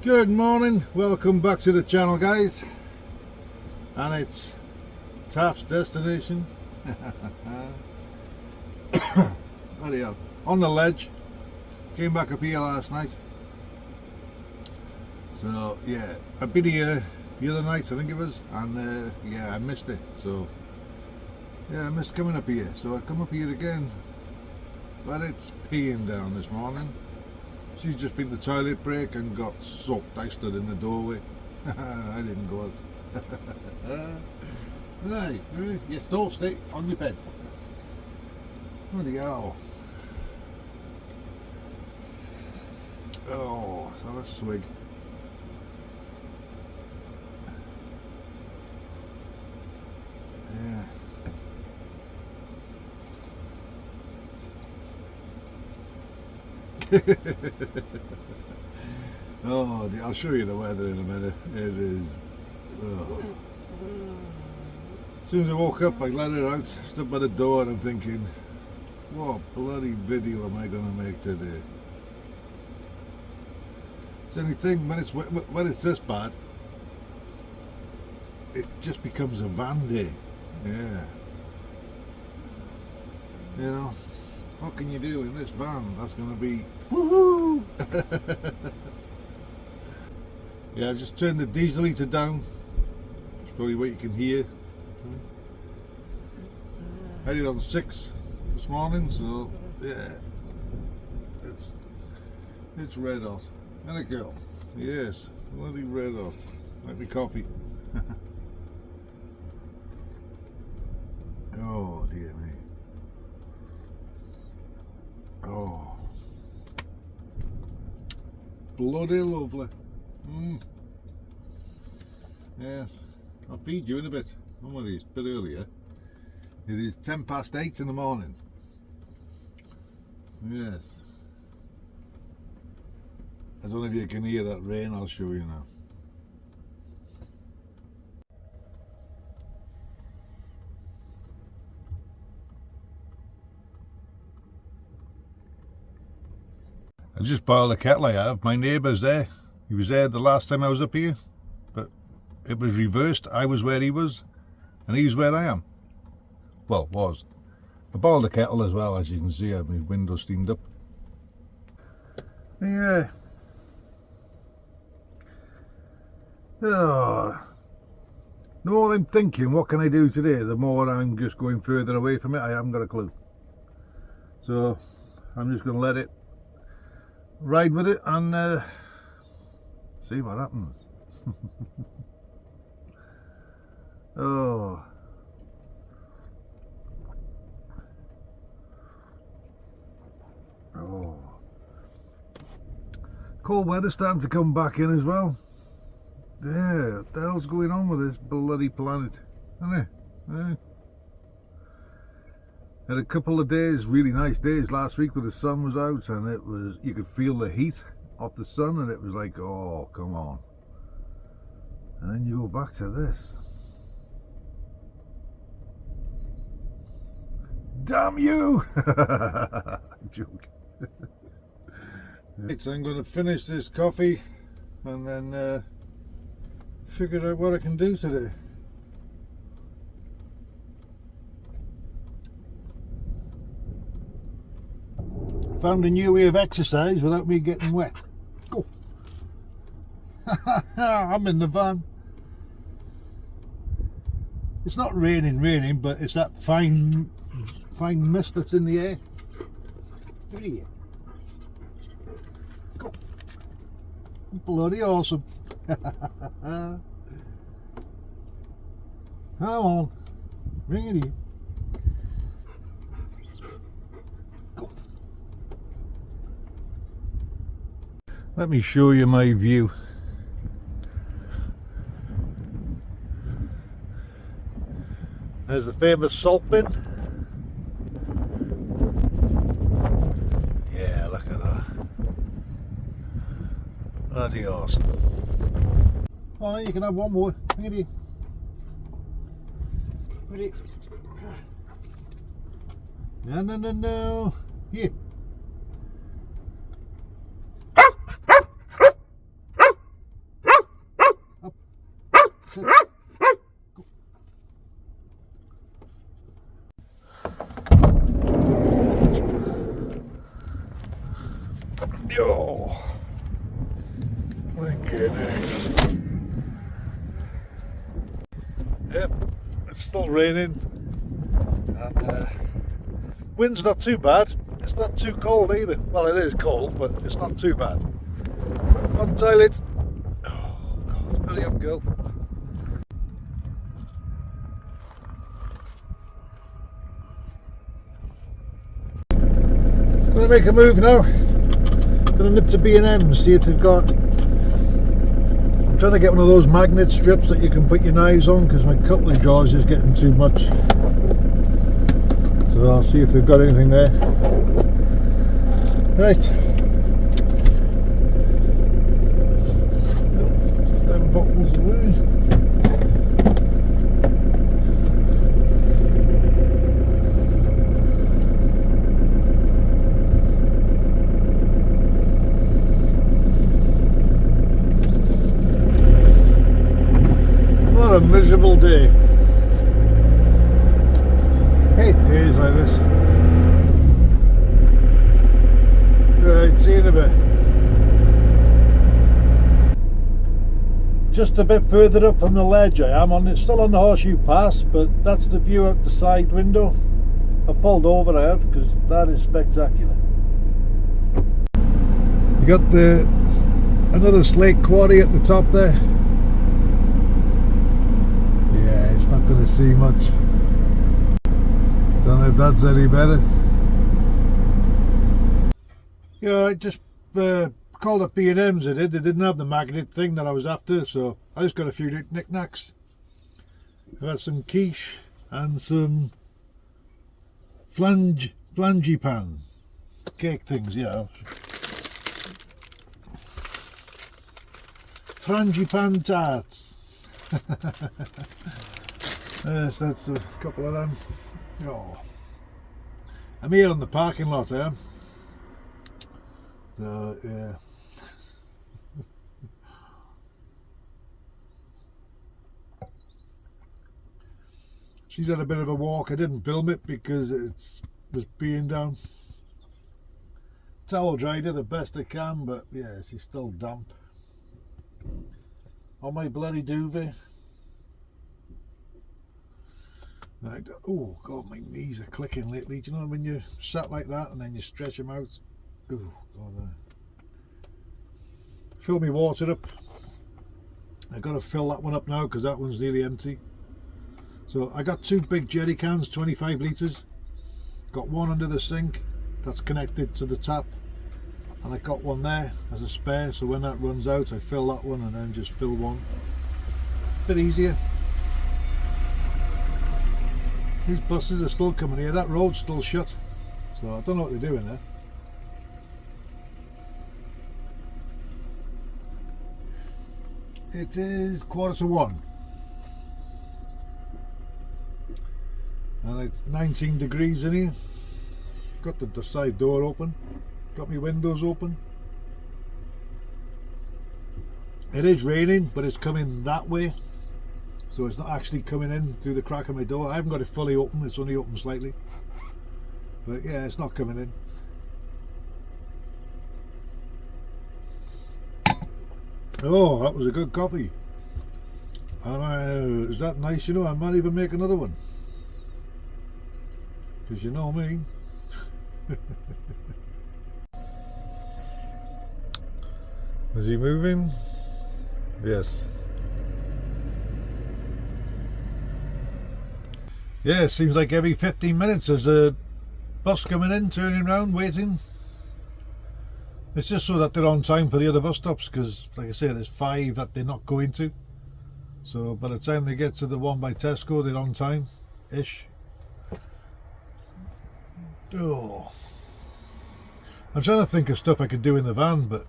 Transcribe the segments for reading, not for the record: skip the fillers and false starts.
Good morning, welcome back to the channel, guys. And it's Taft's destination. Bloody hell. On the ledge. Came back up here last night. So yeah, I've been here the other night, I think it was, and yeah, I missed it. So yeah, I missed coming up here. So I come up here again, but it's peeing down this morning. She's just been to the toilet break and got soaked. I stood in the doorway. I didn't go out. Hey, you still stay on your bed. Bloody hell. Oh, let's have a swig. Yeah. Oh, I'll show you the weather in a minute. It is. Oh. As soon as I woke up, I let it out, stood by the door, and I'm thinking, what bloody video am I going to make today? It's only thing when it's this bad, it just becomes a van day. Yeah. You know. What can you do in this van? That's going to be woohoo! Yeah, I've just turned the diesel heater down. That's probably what you can hear. I had it on 6 this morning, so yeah, it's red hot. And a girl, yes, bloody red hot. Like me coffee. Oh dear me. Oh, bloody lovely. Yes, I'll feed you in a bit. Oh, it is a bit earlier. It is 8:10 in the morning. Yes. I don't know if you can hear that rain. I'll show you now. I just boiled a kettle I have. My neighbour's there. He was there the last time I was up here, but it was reversed. I was where he was, and he's where I am. Well, was. I boiled a kettle as well, as you can see. I have my window steamed up. Yeah. Oh. The more I'm thinking, what can I do today, the more I'm just going further away from it. I haven't got a clue. So I'm just going to let it ride with it and see what happens. Oh. Oh. Cold weather starting to come back in as well. Yeah, what the hell's going on with this bloody planet? Isn't it? Yeah. Had a couple of days, really nice days last week where the sun was out and it was, you could feel the heat off the sun and it was like, oh, come on. And then you go back to this. Damn you! I'm joking. Right, so I'm going to finish this coffee and then figure out what I can do today. Found a new way of exercise without me getting wet. Go. I'm in the van. It's not raining, but it's that fine mist that's in the air. Look at you. Go. Bloody awesome. Come on. Bring it in. Let me show you my view. There's the famous salt bin. Yeah, look at that. Bloody awesome. Oh, you can have one more. Look at you. Ready? No. Here. Yo! Okay, yep, it's still raining, and wind's not too bad. It's not too cold either. Well, it is cold, but it's not too bad. On toilet. Oh God! Hurry up, girl. Gonna make a move now. Gonna nip to B&M, see if they've got. I'm trying to get one of those magnet strips that you can put your knives on because my cutlery drawers is getting too much. So I'll see if they've got anything there. Right. Them bottles away. What a miserable day. Hate days like this. Right, see you in a bit. Just a bit further up from the ledge I am on. It's still on the Horseshoe Pass, but that's the view out the side window. I pulled over, I have, because that is spectacular. You got another slate quarry at the top there. Yeah, it's not going to see much. Don't know if that's any better. Yeah, I just called up B&M's. I did. They didn't have the magnet thing that I was after, so I just got a few knickknacks. I had some quiche and some flangipan cake things. Yeah, frangipan tarts. Yes, that's a couple of them. Oh. I'm here on the parking lot, I am. So, yeah. She's had a bit of a walk. I didn't film it because it was being down. Towel dried her the best I can, but yeah, she's still damp. On my bloody duvet. Like, oh God, my knees are clicking lately. Do you know when you sat like that and then you stretch them out? Oh God. Fill me water up. I got to fill that one up now because that one's nearly empty. So I got two big jerry cans, 25 litres. Got one under the sink that's connected to the tap, and I got one there as a spare, so when that runs out I fill that one and then just fill one. Bit easier. These buses are still coming here. That road's still shut, so I don't know what they're doing there. It is 1:45 and it's 19 degrees in here. Got the side door open, got my windows open. It is raining, but it's coming that way, so it's not actually coming in through the crack of my door. I haven't got it fully open, it's only open slightly, but yeah, it's not coming in. Oh, that was a good copy. And is that nice? You know, I might even make another one, because you know me. Is he moving? Yes. Yeah, it seems like every 15 minutes there's a bus coming in, turning around, waiting. It's just so that they're on time for the other bus stops, because like I say, there's 5 that they're not going to. So by the time they get to the one by Tesco, they're on time-ish. Oh. I'm trying to think of stuff I could do in the van, but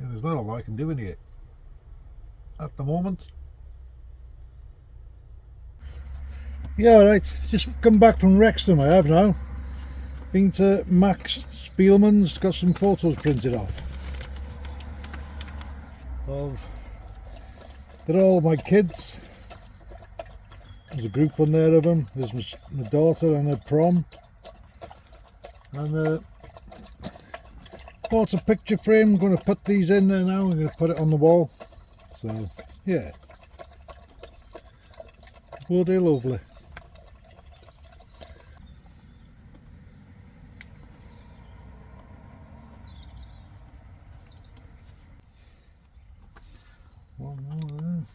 yeah, there's not a lot I can do in here at the moment. Yeah, right. Just come back from Wrexham, I have now. Been to Max Spielman's, got some photos printed off. They're all my kids. There's a group on there of them. There's my daughter and her prom. And bought a picture frame. I'm going to put these in there now. I'm going to put it on the wall. So yeah, bloody lovely. One more there.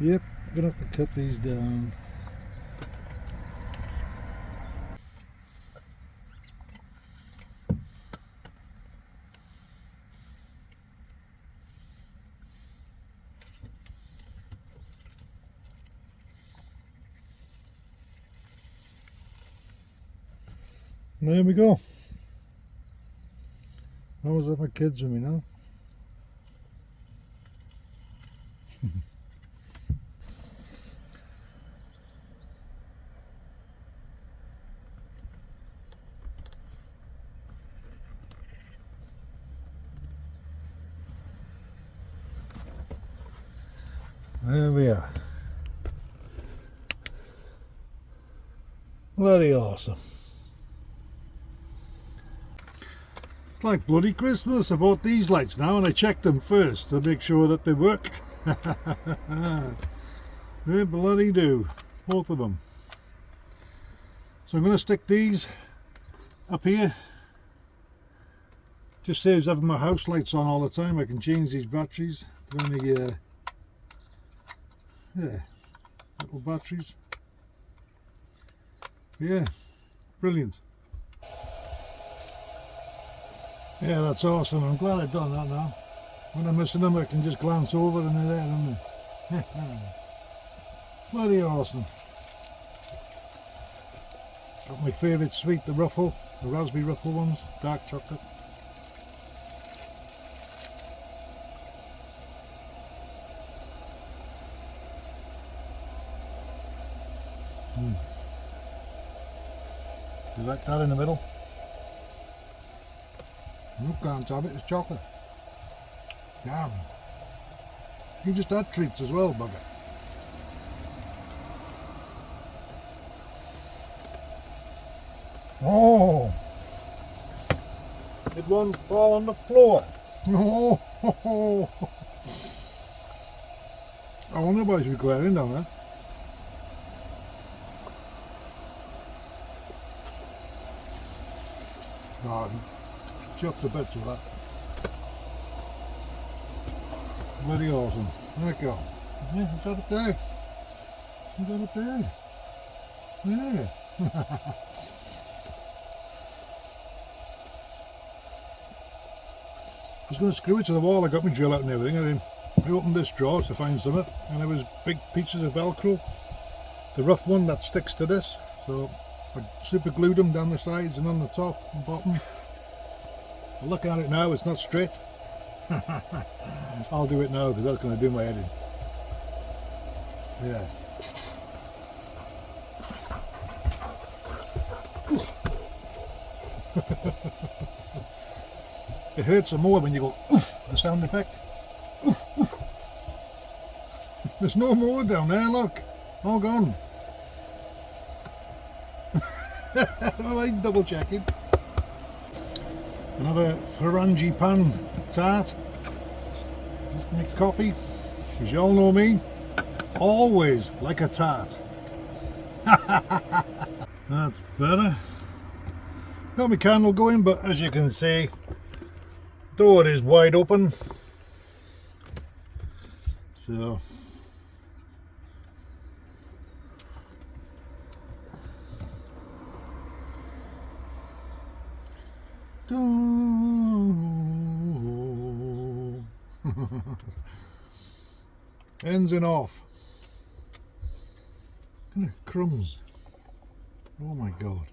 Yep, I'm gonna have to cut these down. There we go. I was with my kids with me now. There we are. Bloody awesome. It's like bloody Christmas. I bought these lights now and I checked them first to make sure that they work. They bloody do. Both of them. So I'm going to stick these up here. Just saves having my house lights on all the time. I can change these batteries. They're only yeah, little batteries. Yeah, brilliant. Yeah, that's awesome. I'm glad I've done that now. When I'm missing them, I can just glance over and they're there, aren't they? Bloody awesome. Got my favourite sweet, the ruffle, the raspberry ruffle ones, dark chocolate. You like that in the middle? You can't have it, it's chocolate. Damn. You just had treats as well, bugger. Oh! Did one fall on the floor? Oh! I wonder why she's glaring down there. Oh, chucked the bits of that. Bloody awesome. There we go. Yeah, is that up there? Is that up there? Yeah. I was going to screw it to the wall. I got my drill out and everything, and then I opened this drawer to find something, and there was big pieces of Velcro. The rough one that sticks to this, so I super glued them down the sides and on the top and bottom. Looking at it now, it's not straight. I'll do it now because that's going to do my head in. Yes. It hurts some more when you go oof, the sound effect. Oof, oof. There's no more down there, look. All gone. I'm double checking. Another Farangipan tart. Make coffee. As you all know me, always like a tart. That's better. Got my candle going, but as you can see, door is wide open. So ends and off. Look at the crumbs. Oh my god.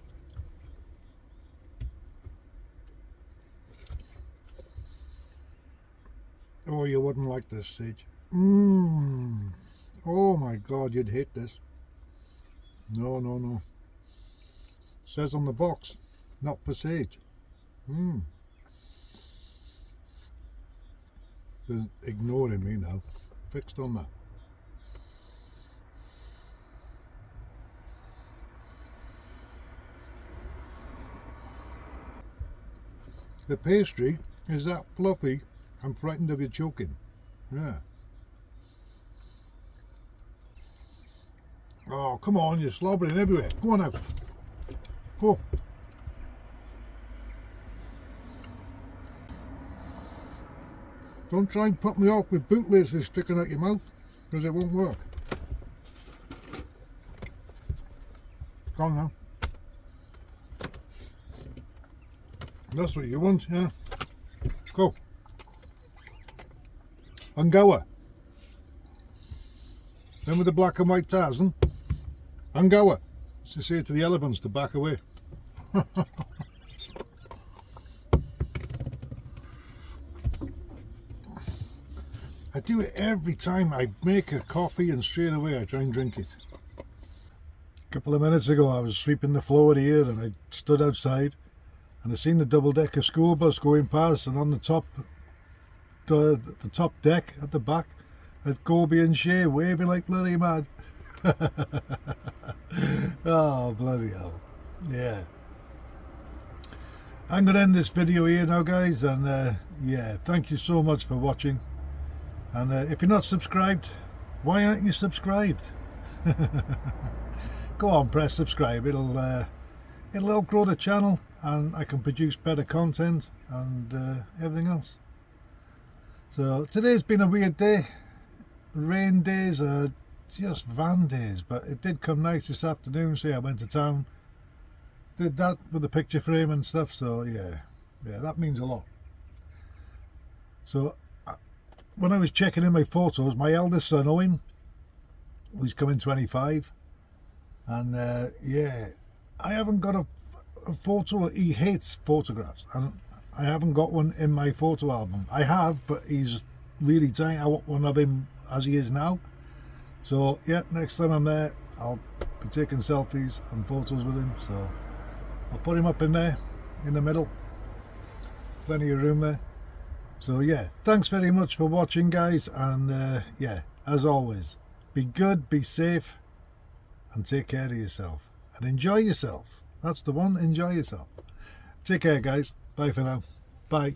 Oh, you wouldn't like this, Sage. Mmm. Oh my God, you'd hate this. No, no, no. Says on the box, not for Sage. Mmm. They're ignoring me now. Fixed on that. The pastry is that fluffy, I'm frightened of you choking. Yeah. Oh, come on, you're slobbering everywhere. Go on out. Go. Don't try and put me off with bootlaces sticking out your mouth, because it won't work. Go on now. That's what you want, yeah? Go. Angoa. Remember the black and white Tarzan? Angoa. It's to say to the elephants to back away. I do it every time I make a coffee and straight away I try and drink it. A couple of minutes ago I was sweeping the floor here and I stood outside and I seen the double-decker school bus going past, and on the top deck at the back had Gobi and Shay waving like bloody mad. Oh bloody hell. Yeah. I'm going to end this video here now, guys, and yeah, thank you so much for watching. And if you're not subscribed, why aren't you subscribed? Go on, press subscribe. It'll help grow the channel, and I can produce better content and everything else. So today's been a weird day. Rain days are just van days, but it did come nice this afternoon. See, I went to town, did that with the picture frame and stuff, so yeah, that means a lot. So when I was checking in my photos, my eldest son Owen, who's coming 25, and yeah, I haven't got a photo. He hates photographs, and I haven't got one in my photo album. I have, but he's really tiny. I want one of him as he is now. So yeah, next time I'm there, I'll be taking selfies and photos with him. So I'll put him up in there, in the middle. Plenty of room there. So yeah, thanks very much for watching, guys, and yeah, as always, be good, be safe, and take care of yourself, and enjoy yourself. That's the one, enjoy yourself. Take care, guys. Bye for now. Bye.